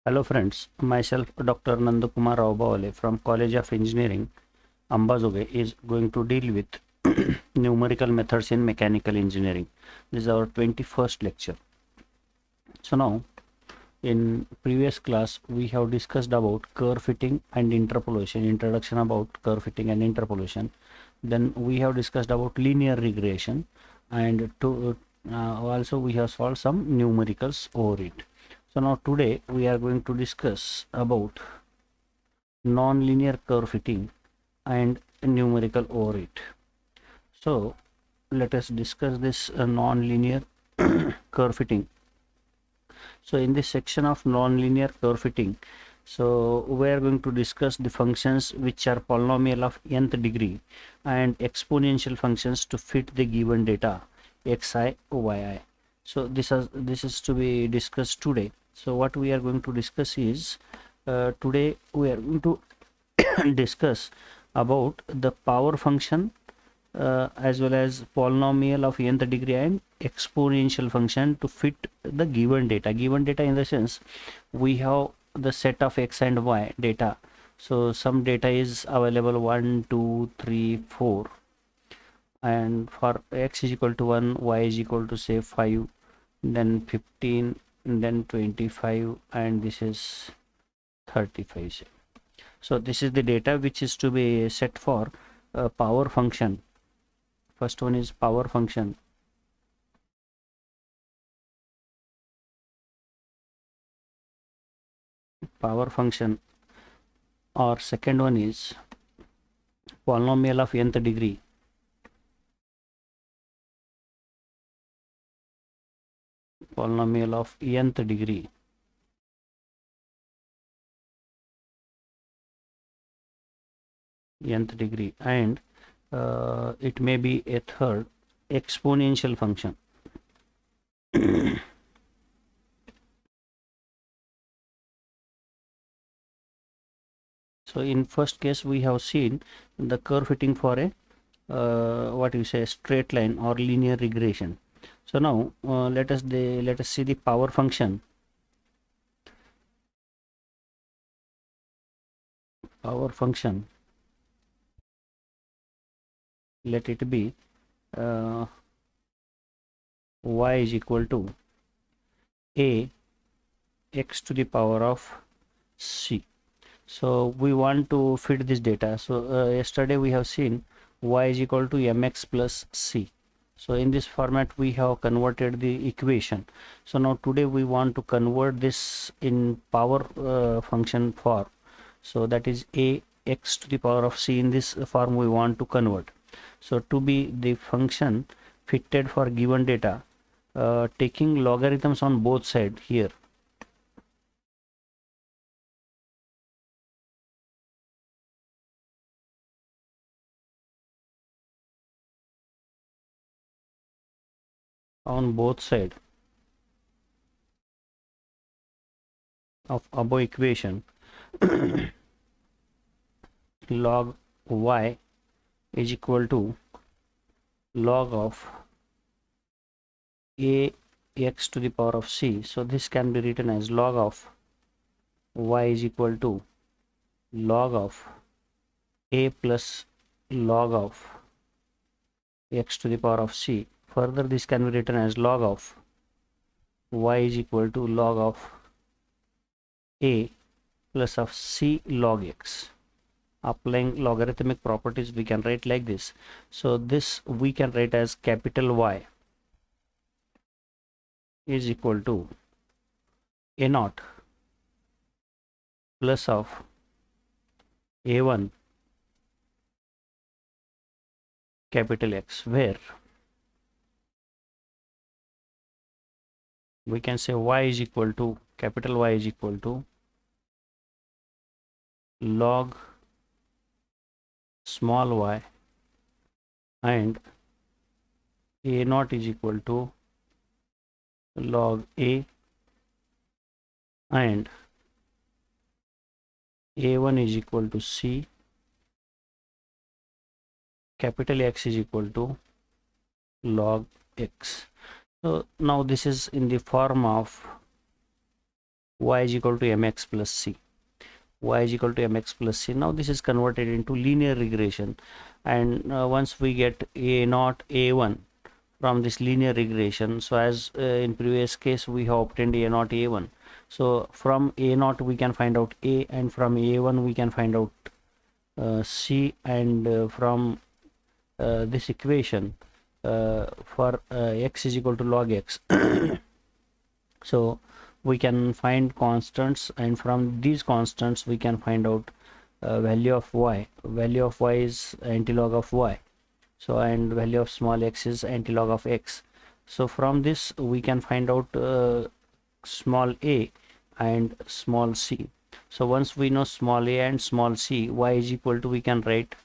Hello friends, myself Dr. Nandakumar Raubawale from College of Engineering, Ambazoge is going to deal with numerical methods in mechanical engineering. This is our 21st lecture. So now, in previous class, we have discussed about curve fitting and interpolation, introduction about curve fitting and interpolation. Then we have discussed about linear regression, and also we have solved some numericals over it. So now today we are going to discuss about non-linear curve fitting and numerical over it. So let us discuss this non-linear curve fitting. So in this section of non-linear curve fitting, so we are going to discuss the functions which are polynomial of nth degree and exponential functions to fit the given data xi, yi. So this is to be discussed today. So what we are going to discuss is today we are going to discuss about the power function as well as polynomial of nth degree and exponential function to fit the given data. Given data in the sense we have the set of x and y data. So some data is available 1, 2, 3, 4, and for x is equal to 1, y is equal to say 5, then 15, then 25, and this is 35. So this is the data which is to be set for power function. First one is power function. Power function, or second one is polynomial of nth degree. Polynomial of nth degree. Nth degree, and it may be a third exponential function. So in first case we have seen the curve fitting for a what you say straight line or linear regression. So now let us see the power function. Power function, let it be y is equal to a x to the power of c. So we want to fit this data. So yesterday we have seen y is equal to mx plus c. So in this format we have converted the equation. So now today we want to convert this in power function form. So that is a x to the power of c. In this form we want to convert. So to be the function fitted for given data, taking logarithms on both sides here. On both sides of above equation, log y is equal to log of a x to the power of c. So this can be written as log of y is equal to log of a plus log of x to the power of c. Further, this can be written as log of y is equal to log of a plus of c log x. Applying logarithmic properties, we can write like this. So this we can write as capital Y is equal to a naught plus of a1 capital X, where we can say y is equal to capital Y is equal to log small y, and a naught is equal to log a, and a1 is equal to c, capital X is equal to log x. So now this is in the form of y is equal to mx plus c. Y is equal to mx plus c. Now this is converted into linear regression, and once we get a naught a1 from this linear regression, so as in previous case we have obtained a naught a1, so from a naught we can find out a, and from a1 we can find out c, and from this equation for x is equal to log x so we can find constants, and from these constants we can find out value of y. Value of y is antilog of y, so and value of small x is antilog of x. So from this we can find out small a and small c. So once we know small a and small c, y is equal to, we can write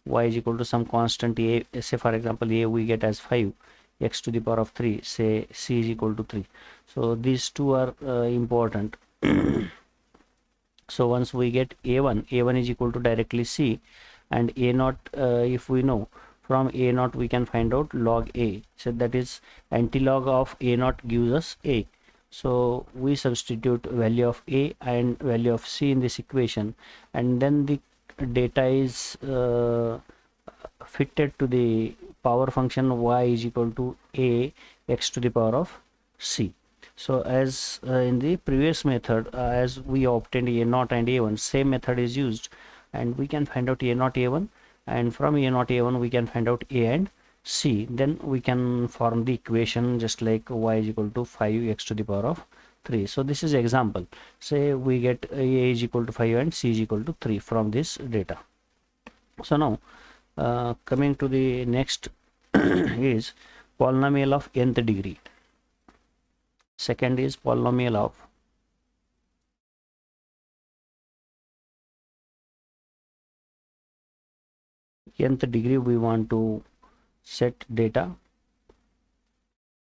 y is equal to some constant a. Say for example a we get as 5, x to the power of 3, say c is equal to 3. So these two are important. So once we get a1 is equal to directly c, and a naught, if we know, from a naught we can find out log a, so that is antilog of a naught gives us a. So we substitute value of a and value of c in this equation, and then the data is fitted to the power function y is equal to a x to the power of c. So as in the previous method, as we obtained a naught and a1, same method is used, and we can find out a naught a1, and from a naught a1 we can find out a and c. Then we can form the equation just like y is equal to 5 x to the power of 3. So this is example. Say we get a is equal to 5 and c is equal to 3 from this data. So now coming to the next is polynomial of nth degree. Second is polynomial of nth degree. We want to set data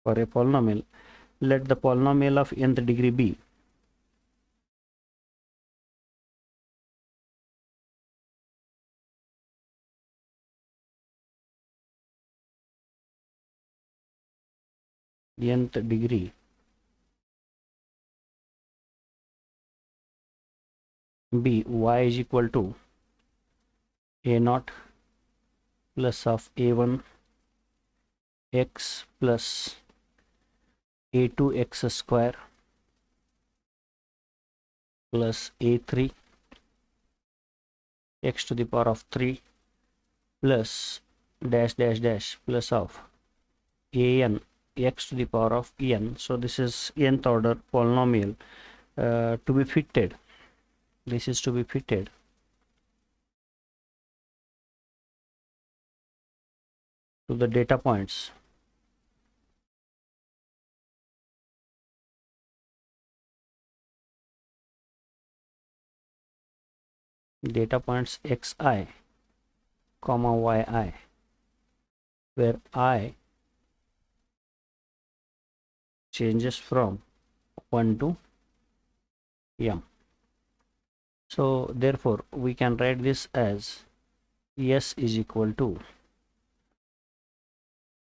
for a polynomial. Let the polynomial of nth degree be nth degree be y is equal to a naught plus of a1 x plus a2 x square plus a3 x to the power of 3 plus dash dash dash plus of an x to the power of n. So this is nth order polynomial to be fitted. This is to be fitted to the data points xi comma yi, where I changes from 1 to m. So therefore we can write this as s is equal to,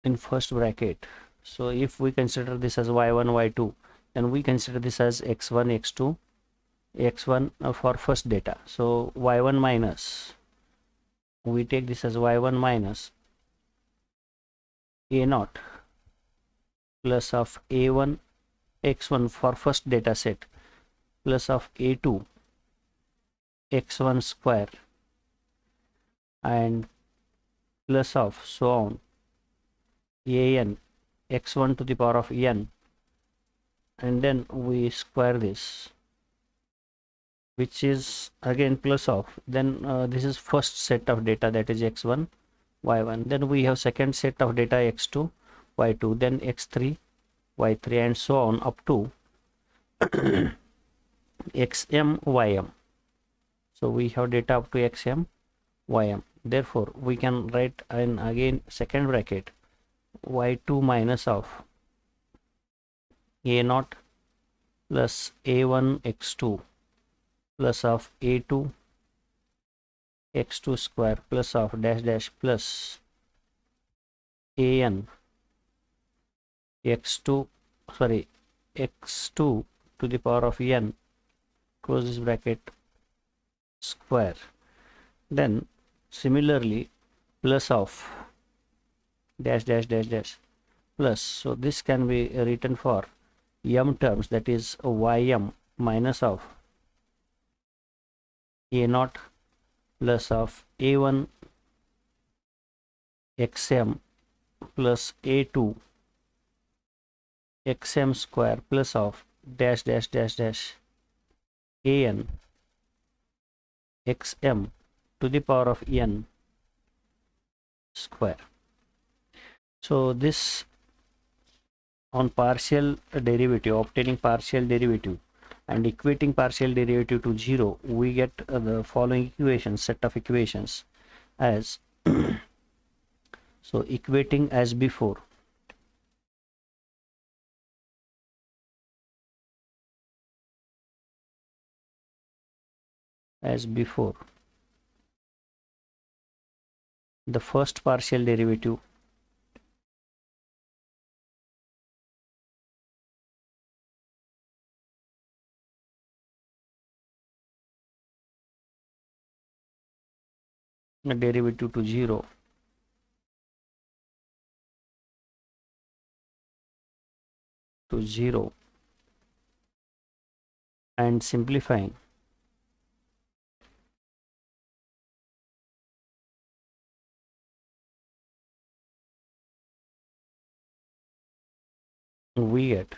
in first bracket, so if we consider this as y1 y2, then we consider this as x1 x2 x1 for first data. So y1 minus, we take this as y1 minus a naught plus of a1 x1 for first data set plus of a2 x1 square and plus of so on an x1 to the power of n, and then we square this, which is again plus of, then this is first set of data, that is x1 y1. Then we have second set of data x2 y2, then x3 y3, and so on up to xm ym. So we have data up to xm ym. Therefore we can write in again second bracket y2 minus of a naught plus a1 x2 plus of a2 x2 square plus of dash dash plus an x2 to the power of n close this bracket, square. Then similarly plus of dash dash dash dash plus, so this can be written for m terms, that is ym minus of a naught plus of a1 xm plus a2 xm square plus of dash dash dash dash an xm to the power of n square. So this on partial derivative, obtaining partial derivative and equating partial derivative to 0, we get the following equations, set of equations as so equating as before, the first partial derivative derivative to 0 and simplifying we get,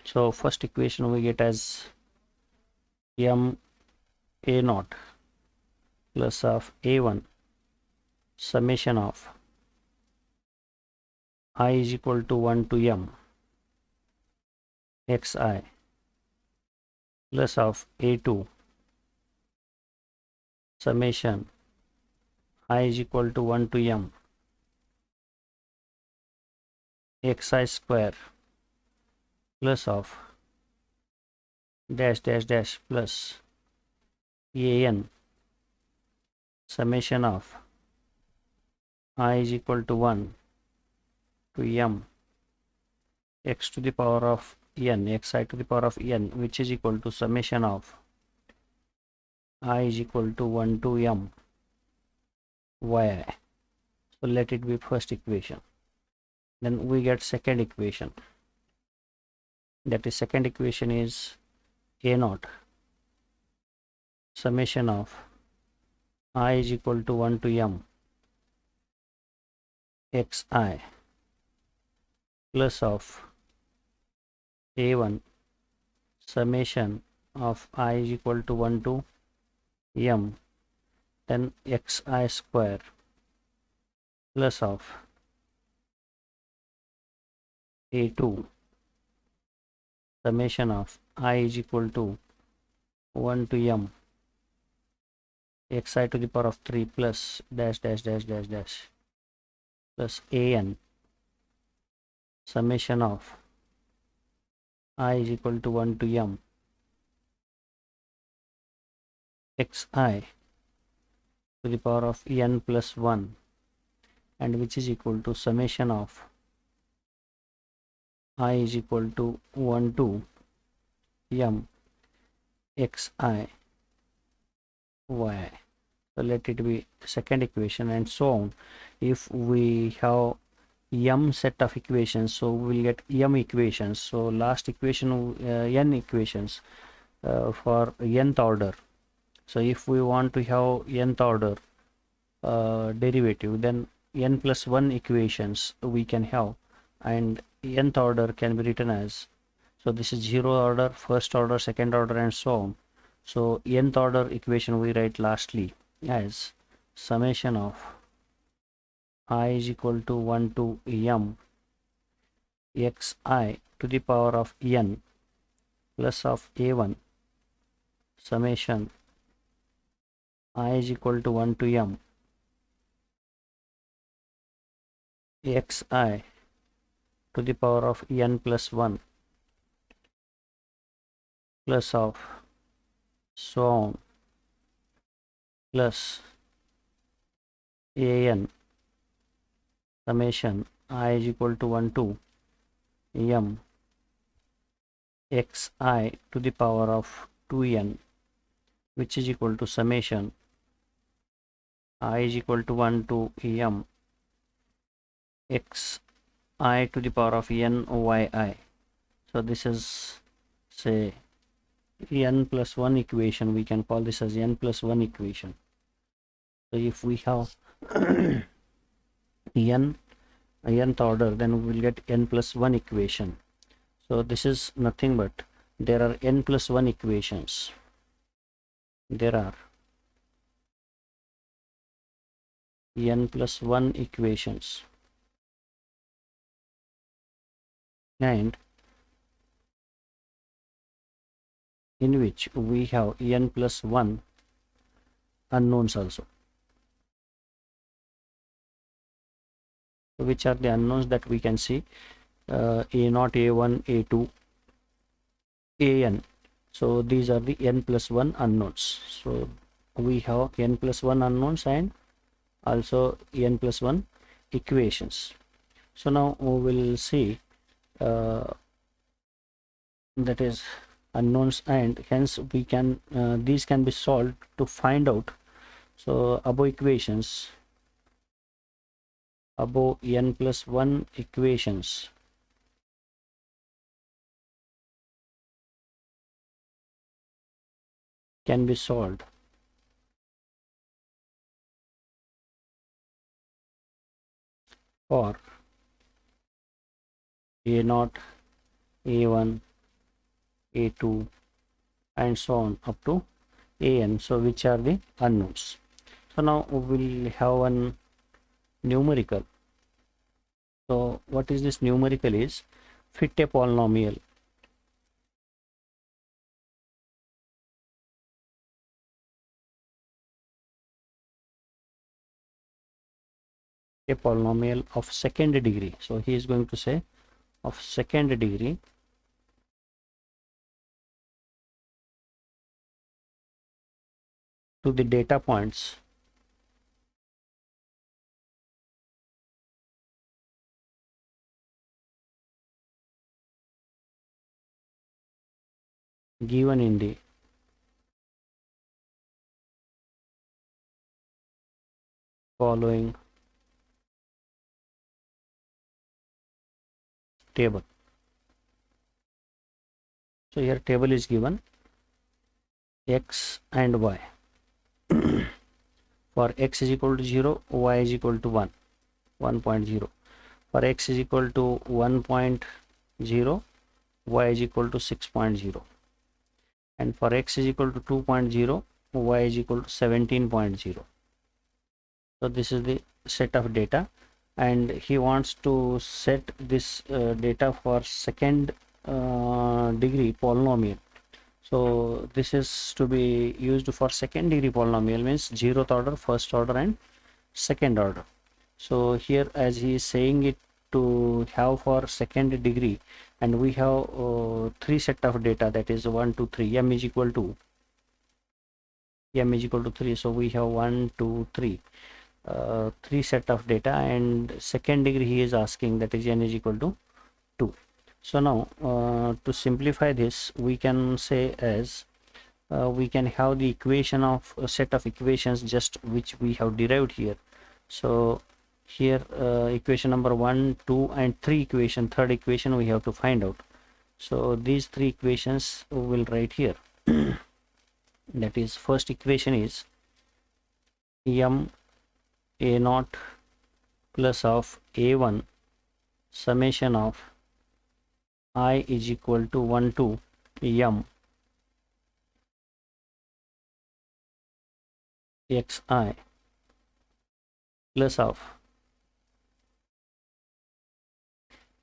so first equation we get as m a naught plus of a1 summation of I is equal to 1 to m xi plus of a2 summation I is equal to 1 to m xi square plus of dash dash dash plus an summation of I is equal to 1 to m x to the power of n xi to the power of n, which is equal to summation of I is equal to 1 to m yi. So let it be first equation. Then we get second equation, that is second equation is a naught summation of I is equal to 1 to m xi plus of a1 summation of I is equal to 1 to m, then xi square plus of a2 summation of I is equal to 1 to m xi to the power of 3 plus dash dash dash dash dash plus an summation of I is equal to 1 to m xi to the power of n plus 1, and which is equal to summation of I is equal to 1 to m xi y. So let it be second equation, and so on. If we have m set of equations, so we will get m equations. So last equation n equations for nth order. So if we want to have nth order derivative, then n plus 1 equations we can have, and nth order can be written as, so this is 0 order, first order, second order, and so on. So nth order equation we write lastly as summation of I is equal to 1 to m xi to the power of n plus of a1 summation I is equal to 1 to m xi to the power of n plus 1 plus of so on plus an summation I is equal to 1 to m xi to the power of 2n, which is equal to summation I is equal to 1 to m xi to the power of n yi. So this is, say, n plus 1 equation. We can call this as n plus 1 equation. So if we have nth order, then we will get n plus 1 equation. So this is nothing but there are n plus 1 equations. There are n plus 1 equations, and in which we have n plus 1 unknowns also. So which are the unknowns that we can see? A0, A1, A2, An. So these are the n plus 1 unknowns. So we have n plus 1 unknowns and also n plus 1 equations. So now we will see that is unknowns, and hence we can these can be solved to find out. So above equations, above n plus 1 equations can be solved for A0, A1, A2 and so on up to An. So which are the unknowns. So now we will have one numerical. So what is this numerical is? Fit a polynomial. A polynomial of second degree. So he is going to say of second degree to the data points given in the following table. So here table is given x and y. For x is equal to 0, y is equal to 1, 1.0. For x is equal to 1.0, y is equal to 6.0. And for x is equal to 2.0, y is equal to 17.0. So this is the set of data, and he wants to set this data for second degree polynomial. So this is to be used for second degree polynomial, means 0th order, first order and second order. So here, as he is saying it to have for second degree, and we have three set of data, that is 1, 2, 3. M is equal to 3. So we have 1, 2, 3. Three set of data, and second degree he is asking, that is n is equal to 2. So now to simplify this, we can say as we can have the equation of a set of equations just which we have derived here. So here equation number 1, 2 and 3 equation, third equation we have to find out. So these three equations we will write here. That is, first equation is m a0 plus of a1 summation of I is equal to 1 to m xi plus of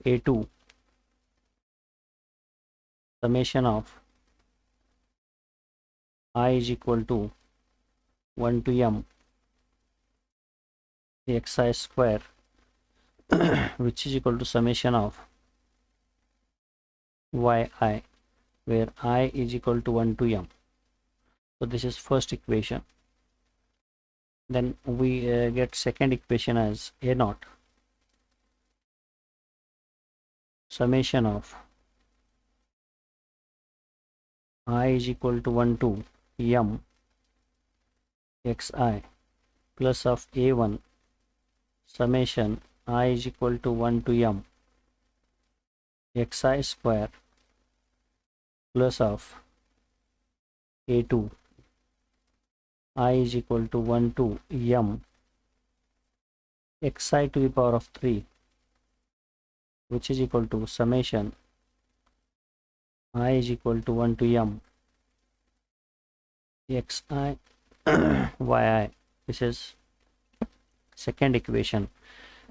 a2 summation of I is equal to 1 to m xi square which is equal to summation of yi, where I is equal to 1 to m. So this is first equation. Then we get second equation as a0 summation of I is equal to 1 to m xi plus of a1 summation I is equal to 1 to m xi square plus of a2 I is equal to 1 to m xi to the power of 3, which is equal to summation I is equal to 1 to m xi yi. This is second equation.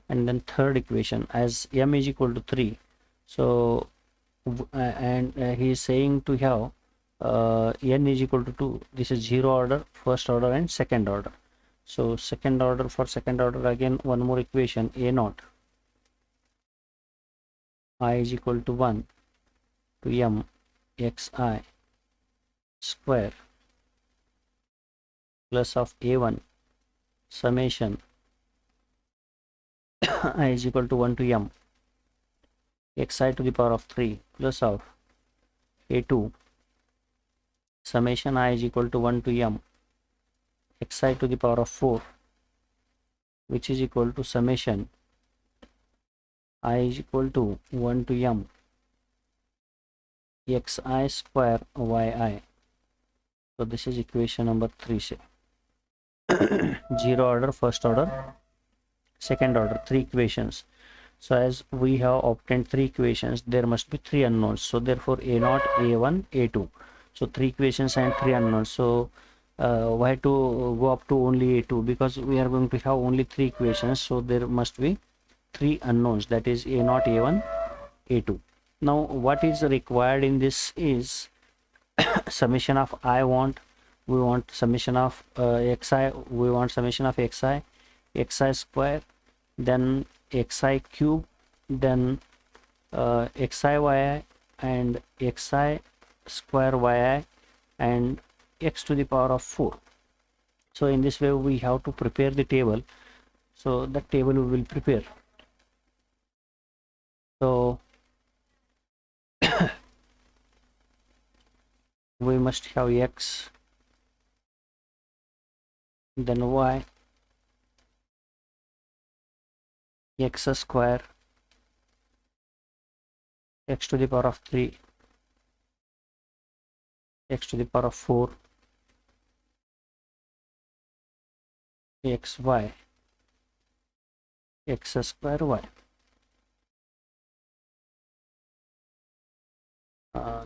And then third equation, as m is equal to 3, so he is saying to have n is equal to 2. This is 0 order, first order and second order. So second order, for second order again one more equation, a naught I is equal to 1 to m xi square plus of a1 summation I is equal to 1 to m xi to the power of 3 plus of a2 summation I is equal to 1 to m xi to the power of 4, which is equal to summation I is equal to 1 to m xi square yi. So this is equation number 3. Say 0 order, first order, second order, 3 equations. So as we have obtained 3 equations, there must be 3 unknowns. So therefore a0, a1, a2. So 3 equations and 3 unknowns. So why to go up to only a2? Because we are going to have only 3 equations. So there must be 3 unknowns, that is a0, a1, a2. Now what is required in this is summation of we want summation of xi, we want summation of xi square, then xi cube, then xi yi and xi square yi and x to the power of 4. So in this way we have to prepare the table. So that table we will prepare. So we must have x, then y, x square, x to the power of 3, x to the power of 4, xy, x square y.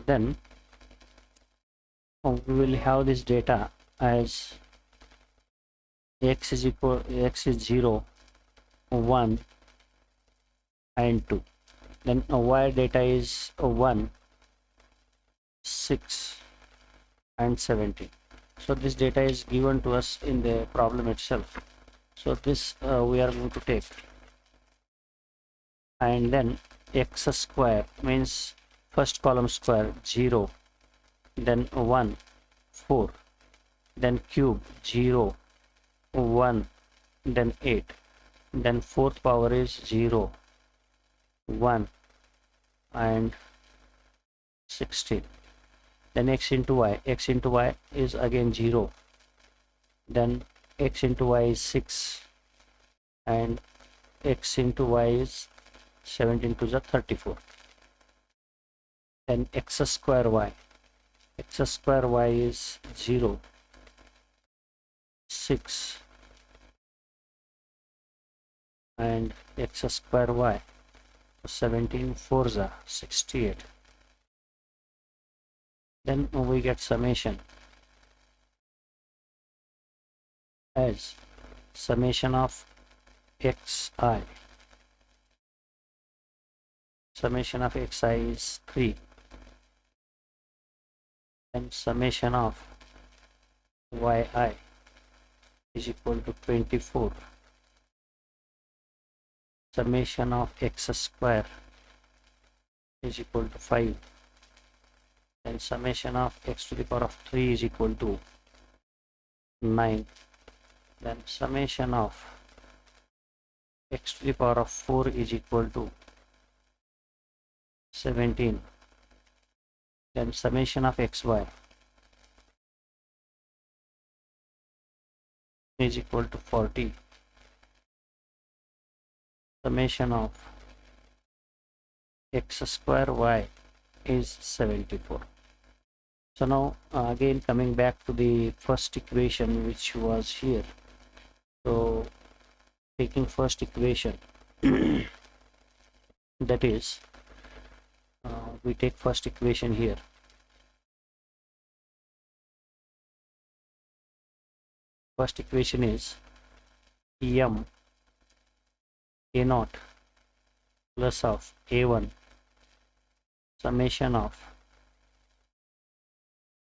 Then we will have this data as x is 0, 1 and 2. Then y data is 1, 6 and 17. So this data is given to us in the problem itself. So this we are going to take, and then x square means first column square 0, then 1, 4, then cube 0, 1, then 8, then fourth power is 0, 1 and 16. Then x into y is again 0, then x into y is 6 and x into y is 17 to the 34. Then x square y is 0, 6 and x square y 17 4 is 68. Then we get summation as summation of xi. Summation of xi is 3, and summation of yi is equal to 24. Summation of x square is equal to 5, and summation of x to the power of 3 is equal to 9. Then summation of x to the power of 4 is equal to 17. Then summation of xy is equal to 40. Summation of x square y is 74. So now again coming back to the first equation which was here. So taking first equation that is we take first equation here. First equation is m a naught plus of a1 summation of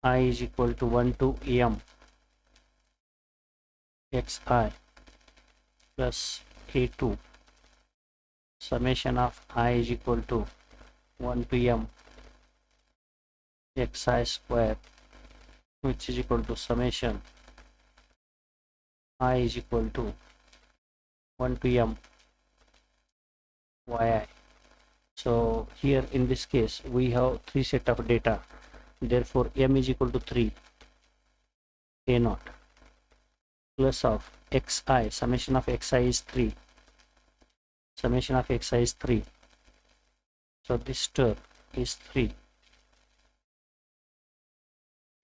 I is equal to 1 to m xi plus a2 summation of I is equal to 1 to m xi square, which is equal to summation I is equal to 1 to m yi. So here in this case we have three set of data, therefore m is equal to 3 a naught plus of xi, summation of xi is 3, summation of xi is 3, so this term is 3,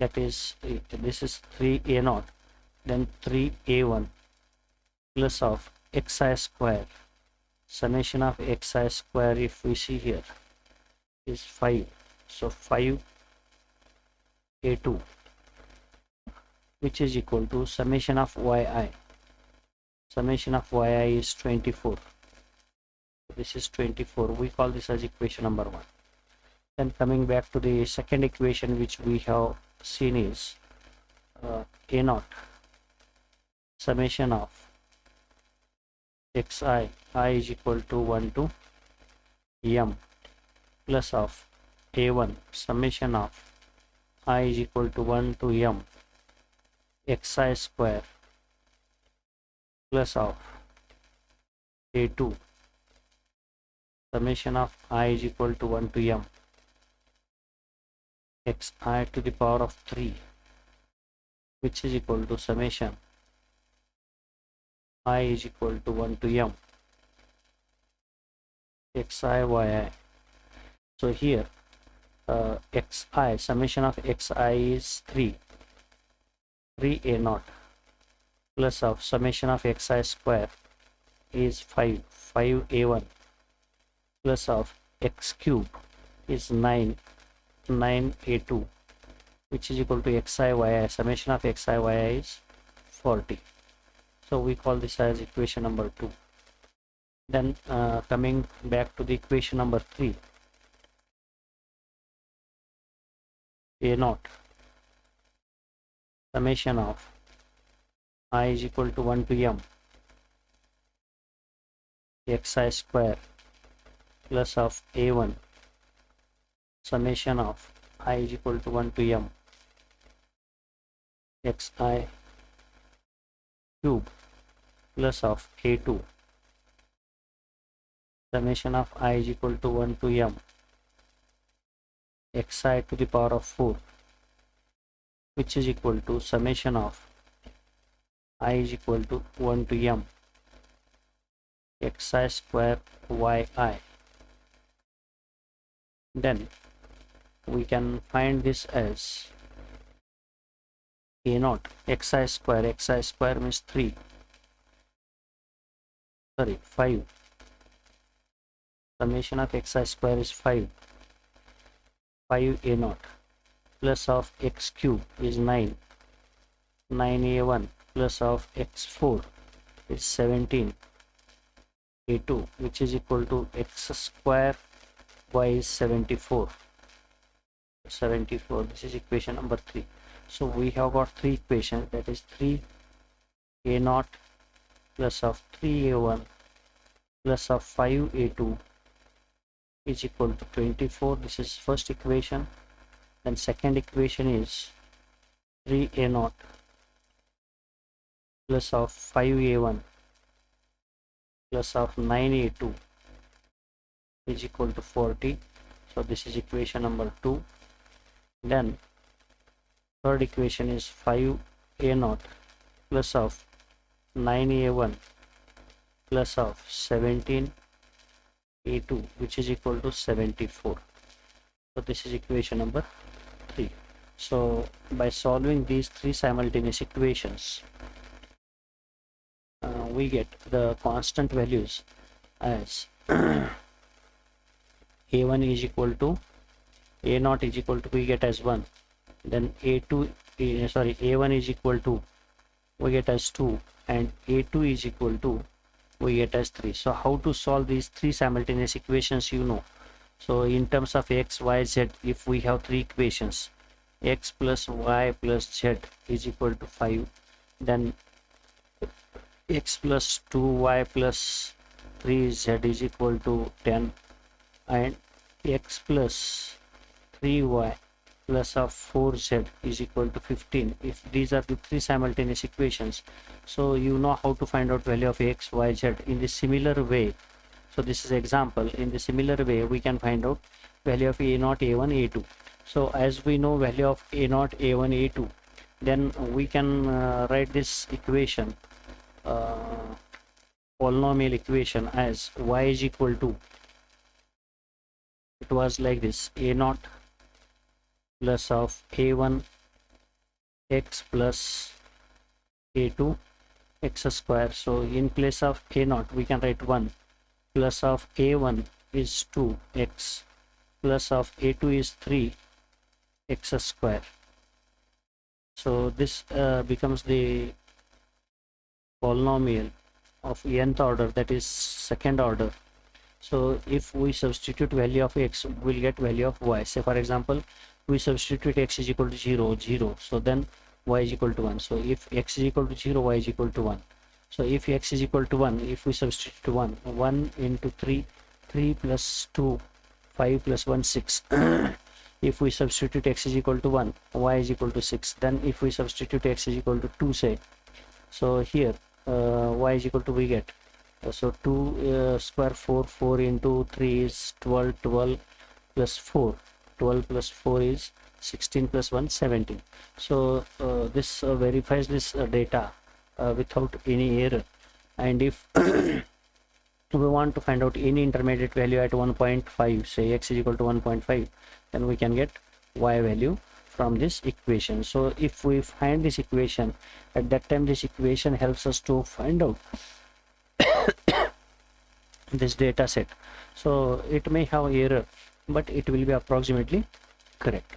that is this is 3 a naught, then 3 a1 plus of xi square, summation of xi square if we see here is 5, so 5 a2 which is equal to summation of yi, summation of yi is 24, this is 24, we call this as equation number 1. Then coming back to the second equation which we have seen is a naught summation of xi, I is equal to 1 to m plus of a1 summation of I is equal to 1 to m xi square plus of a2 summation of I is equal to 1 to m xi to the power of 3, which is equal to summation I is equal to 1 to m xi yi. So here xi, summation of xi is 3 a naught plus of summation of xi square is 5 a1 plus of x cube is 9 a2, which is equal to xi yi, summation of xi yi is 40. So we call this as equation number 2. Then coming back to the equation number 3, a naught summation of I is equal to 1 to m xi square plus of a1 summation of I is equal to 1 to m xi cube plus of a2 summation of I is equal to 1 to m xi to the power of 4, which is equal to summation of I is equal to 1 to m xi square yi. Then we can find this as a naught xi square means 3, sorry 5, summation of xi square is 5 a naught plus of x cube is 9 a1 plus of x4 is 17 a2, which is equal to x square y is 74. This is equation number 3. So we have got three equations, that is 3 a naught plus of 3 a1 plus of 5 a2 is equal to 24. This is first equation. Then second equation is 3 a naught plus of 5 a1 plus of 9 a2 is equal to 40. So this is equation number 2. Then third equation is 5 a naught plus of 9a1 plus of 17a2, which is equal to 74. So this is equation number 3. So by solving these three simultaneous equations, we get the constant values as a1 is equal to a0 is equal to, we get as 1, then a1 is equal to, we get as 2, and a2 is equal to, we get as 3. So how to solve these three simultaneous equations, you know. So in terms of x, y, z, if we have three equations, x plus y plus z is equal to 5, then x plus 2y plus 3z is equal to 10, and x plus 3y plus of 4z is equal to 15. If these are the three simultaneous equations, so you know how to find out value of x, y, z in the similar way. So this is example. In the similar way, we can find out value of a0, a1, a2. So as we know value of a0, a1, a2, then we can write this equation, polynomial equation, as y is equal to, it was like this, a0 plus of a1 x plus a2 x square. So in place of a0 we can write 1, plus of a1 is 2x, plus of a2 is 3x square. So this becomes the polynomial of nth order, that is second order. So if we substitute value of x, we'll get value of y. Say for example, we substitute x is equal to 0, 0, so then y is equal to 1. So if x is equal to 0, y is equal to 1. So if x is equal to 1, if we substitute 1 into 3, 3 plus 2, 5 plus 1, 6. If we substitute x is equal to 1, y is equal to 6. Then if we substitute x is equal to 2, say, so here y is equal to, we get, so 2 square 4 into 3 is 12, 12 plus 4, 12 plus 4 is 16 plus 1, 17. So this verifies this data without any error. And if we want to find out any intermediate value at 1.5, say x is equal to 1.5, then we can get y value from this equation. So if we find this equation, at that time this equation helps us to find out this data set. So it may have error, but it will be approximately correct.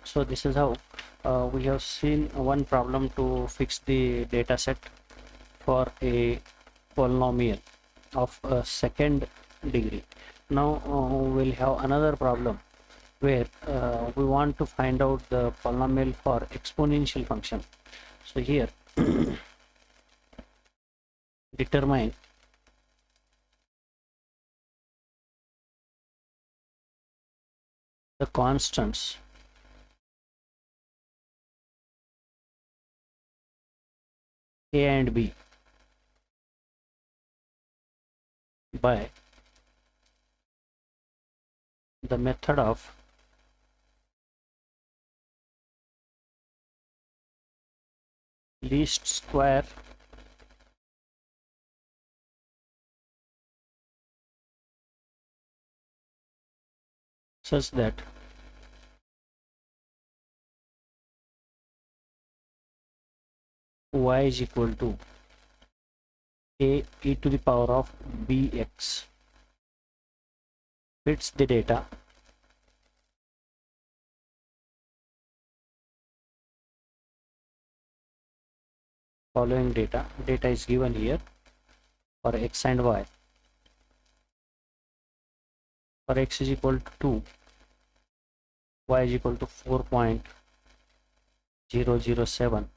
So this is how we have seen one problem to fix the data set for a polynomial of a second degree. Now we'll have another problem where we want to find out the polynomial for exponential function. So here determine the constants a and b by the method of least square such that y is equal to a e to the power of bx fits the data following data is given here for x and y. For x is equal to 2, y is equal to 4.007.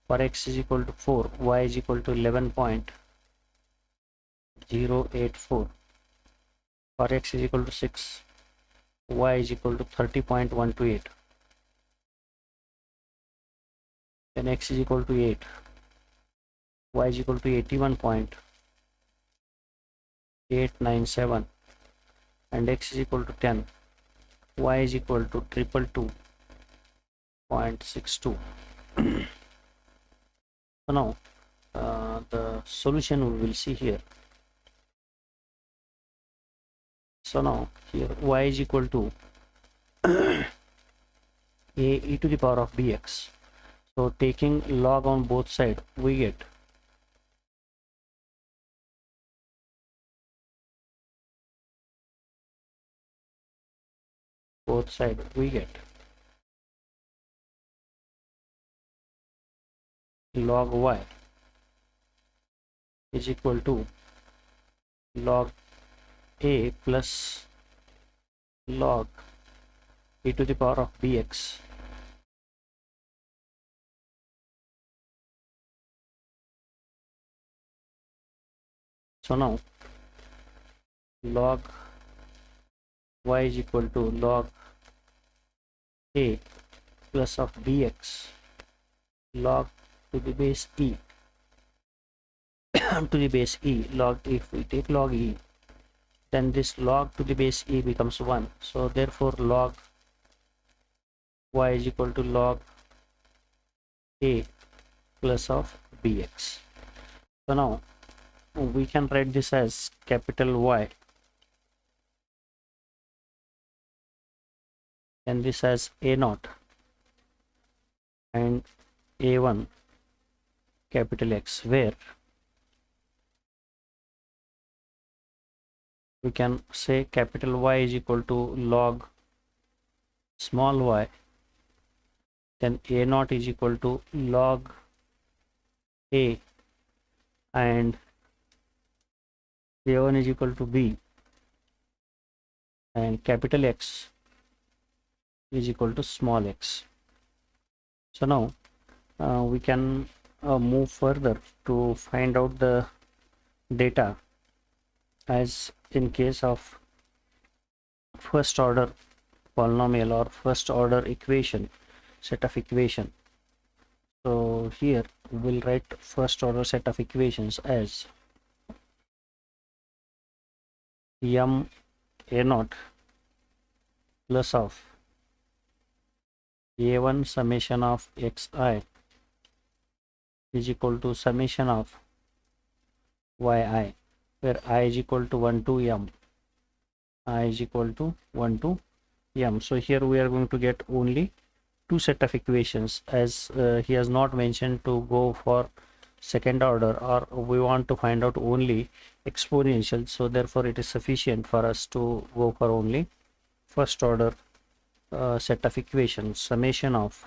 For x is equal to 4, y is equal to 11.084. For x is equal to 6, y is equal to 30.128. Then x is equal to 8, y is equal to 81.897, and x is equal to 10, y is equal to 222.62. So now the solution we will see here. So now here y is equal to a e to the power of bx. So taking log on both sides, we get log y is equal to log a plus log e to the power of bx. So now log y is equal to log a plus of bx log to the base e to the base e log. If we take log e, then this log to the base e becomes 1. So therefore log y is equal to log a plus of bx. So now we can write this as capital Y and this as a naught and a1 capital X, where we can say capital Y is equal to log small y, then a naught is equal to log a and a1 is equal to b, and capital X is equal to small x. So now we can move further to find out the data, as in case of first order polynomial or first order equation, set of equation. So here we'll write first order set of equations as m a naught plus of a1 summation of xi is equal to summation of yi, where I is equal to 1 to m, I is equal to 1 to m. So here we are going to get only two set of equations, as he has not mentioned to go for second order, or we want to find out only exponential. So therefore it is sufficient for us to go for only first order set of equations. Summation of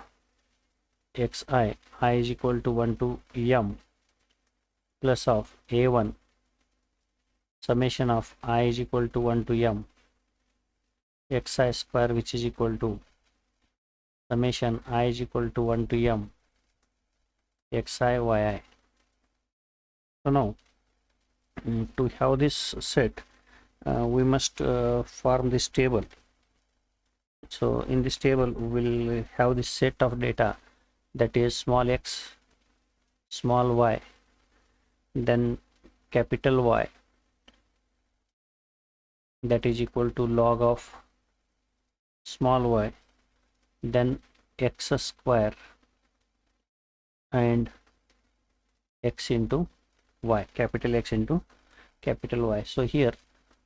xi, I is equal to 1 to m plus of a1 summation of I is equal to 1 to m xi square, which is equal to summation I is equal to 1 to m xi yi. So now to have this set, we must form this table. So in this table we will have this set of data, that is small x, small y, then capital Y, that is equal to log of small y, then x square and x into y, capital X into capital Y. So here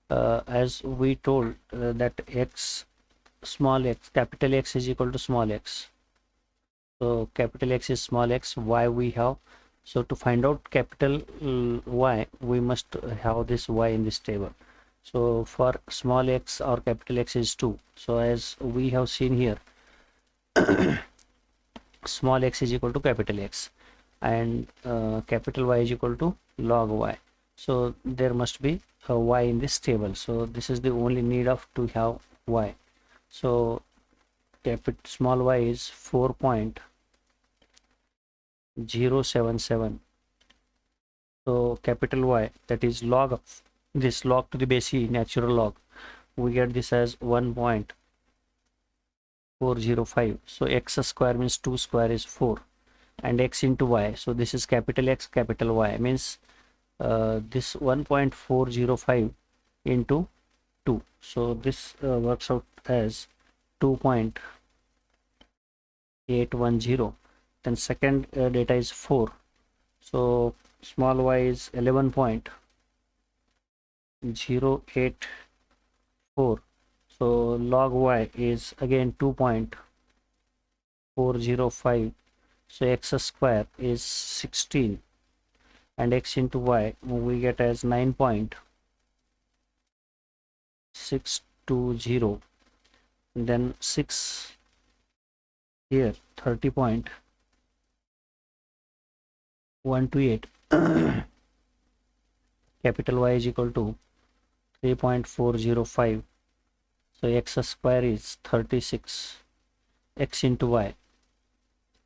as we told that x, small x, capital X is equal to small x. So capital X is small x, y we have. So to find out capital Y, we must have this y in this table. So for small x or capital X is 2. So as we have seen here, small x is equal to capital X and capital Y is equal to log y. So there must be a y in this table. So this is the only need of to have y. So small y is 4.077. So capital Y, that is log of this, log to the base e, natural log, we get this as 1.405. So x square means 2 square is 4 and x into y. So this is capital X, capital Y, means this 1.405 into 2. So this works out as 2.810. Then second data is 4. So small y is 11.084. So log y is again 2.405. So x square is 16, and x into y we get as 9.620. Then 6 here, 30.128. Capital Y is equal to 3.405. So x square is 36. X into y,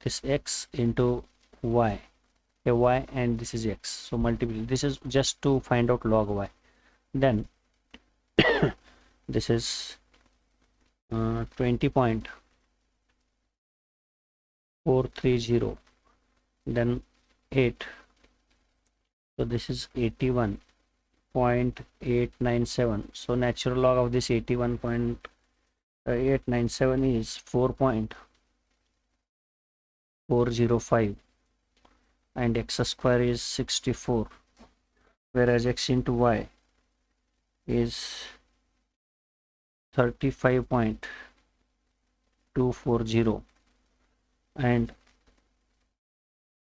this x into y, a y, and this is x. So multiply. This is just to find out log y. Then this is 20.430. Then 8. So this is 81.897. So natural log of this 81.897 is 4.405, and x square is 64, whereas x into y is 35.240, and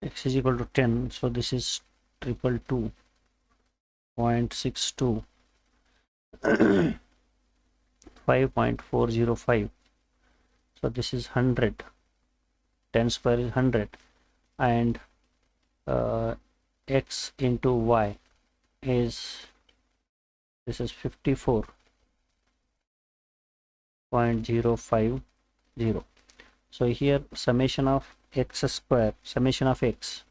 x is equal to 10. So this is 222.62, 5.405. So this is 100. 10 square is 100, and x into y is, this is 54.050. So here summation of x square, summation of x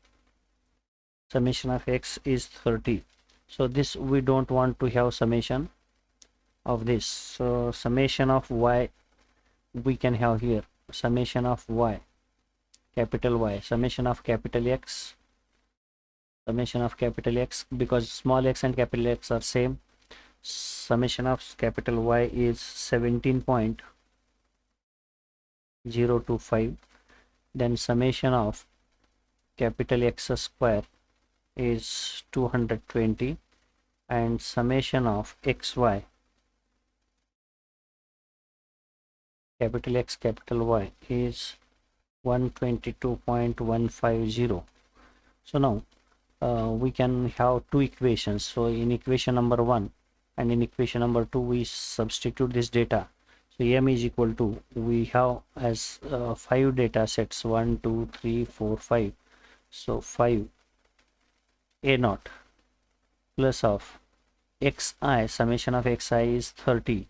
is 30. So this we don't want to have summation of this. So summation of y we can have here, summation of y, capital Y, summation of capital X, summation of capital X, because small x and capital X are same. Summation of capital Y is 17.025. Then summation of capital X square is 220, and summation of xy, capital X capital Y, is 122.150. So now we can have two equations. So in equation number 1 and in equation number 2 we substitute this data. So m is equal to, we have as 5 data sets, 1 2 3 4 5. So 5 a naught plus of xi, summation of xi is 30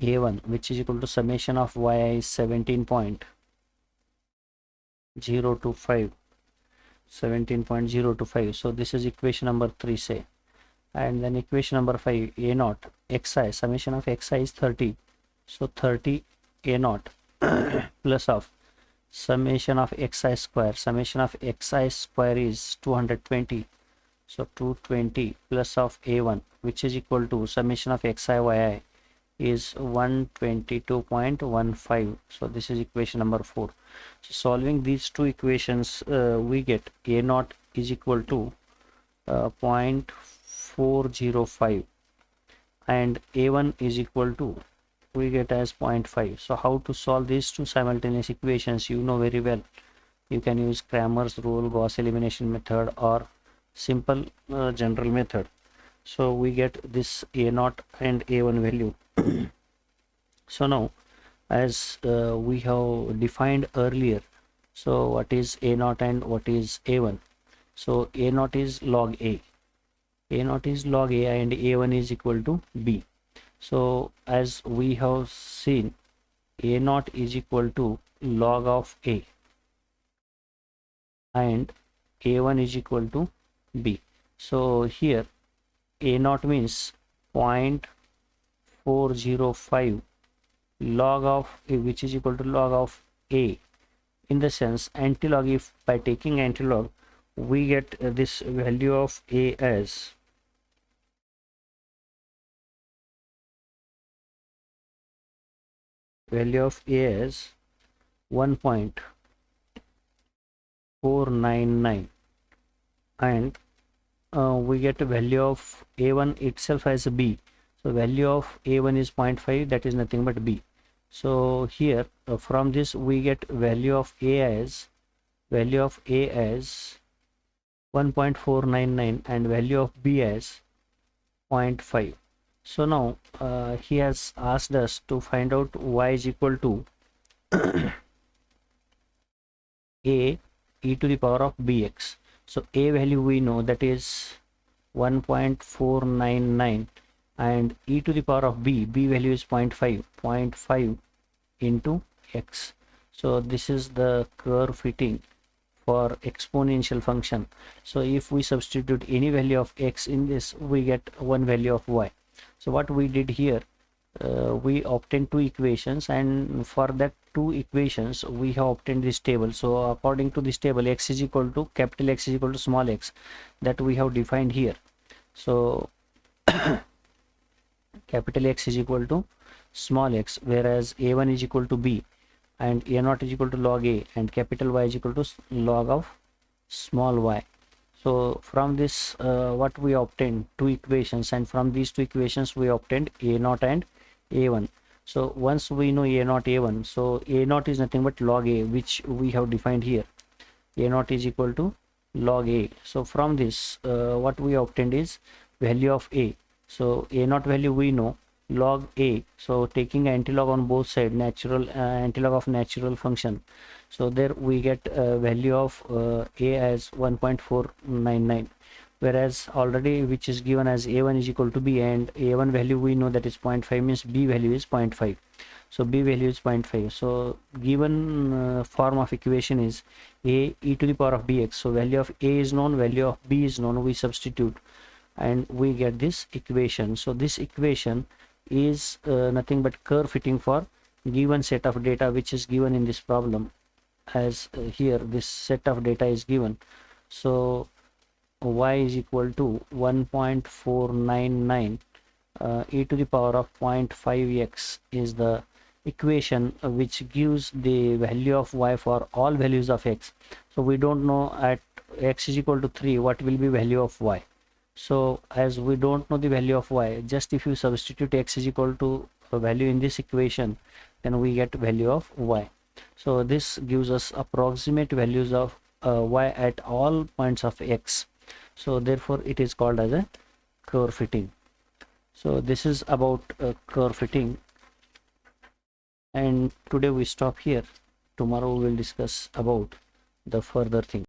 a1, which is equal to summation of yi is 17.025. So this is equation number 3, say. And then equation number 5, a naught xi, summation of xi is 30. So 30 a naught plus of summation of xi square, summation of xi square is 220. So 220 plus of a1, which is equal to summation of xi yi is 122.15. So this is equation number 4. So solving these two equations, we get a naught is equal to 0.405, and a1 is equal to, we get as 0.5. So how to solve these two simultaneous equations, you know very well. You can use Cramer's rule, Gauss elimination method, or simple general method. So we get this a naught and a1 value. So now, as we have defined earlier, so what is a naught and what is a1? So a naught is log a naught is log a, and a1 is equal to b. So as we have seen, a naught is equal to log of a, and a1 is equal to b. So here a naught means 0.405 log of a, which is equal to log of a, in the sense antilog. If by taking antilog we get this value of a as 1.405, 1.499, and we get a value of a1 itself as b. So value of a1 is 0.5, that is nothing but b. So here from this we get value of a as 1.499 and value of b as 0.5. So now he has asked us to find out y is equal to a e to the power of bx. So a value we know, that is 1.499, and e to the power of b value is 0.5 into x. So this is the curve fitting for exponential function. So if we substitute any value of x in this, we get one value of y. So what we did here, we obtained two equations, and for that two equations we have obtained this table. So according to this table, x is equal to capital X is equal to small x, that we have defined here. So capital X is equal to small x, whereas a1 is equal to b, and a0 is equal to log a, and capital Y is equal to log of small y. So from this what we obtained two equations, and from these two equations we obtained a0 and a1. So once we know a0 a1, so a0 is nothing but log a, which we have defined here. A0 is equal to log a. So from this what we obtained is value of a. So a0 value we know, log a. So taking antilog on both sides, natural antilog of natural function. So there we get value of a as 1.499, whereas already which is given as a1 is equal to b, and a1 value we know, that is 0.5, means b value is 0.5. So b value is 0.5. So given form of equation is a e to the power of bx. So value of a is known, value of b is known, we substitute and we get this equation. So this equation is nothing but curve fitting for given set of data which is given in this problem, as here this set of data is given. So y is equal to 1.499 e to the power of 0.5x is the equation which gives the value of y for all values of x. So we don't know at x is equal to 3 what will be value of y. So as we don't know the value of y, just if you substitute x is equal to a value in this equation, then we get value of y. So this gives us approximate values of y at all points of x. So therefore it is called as a curve fitting. So this is about curve fitting, and today we stop here. Tomorrow we will discuss about the further thing.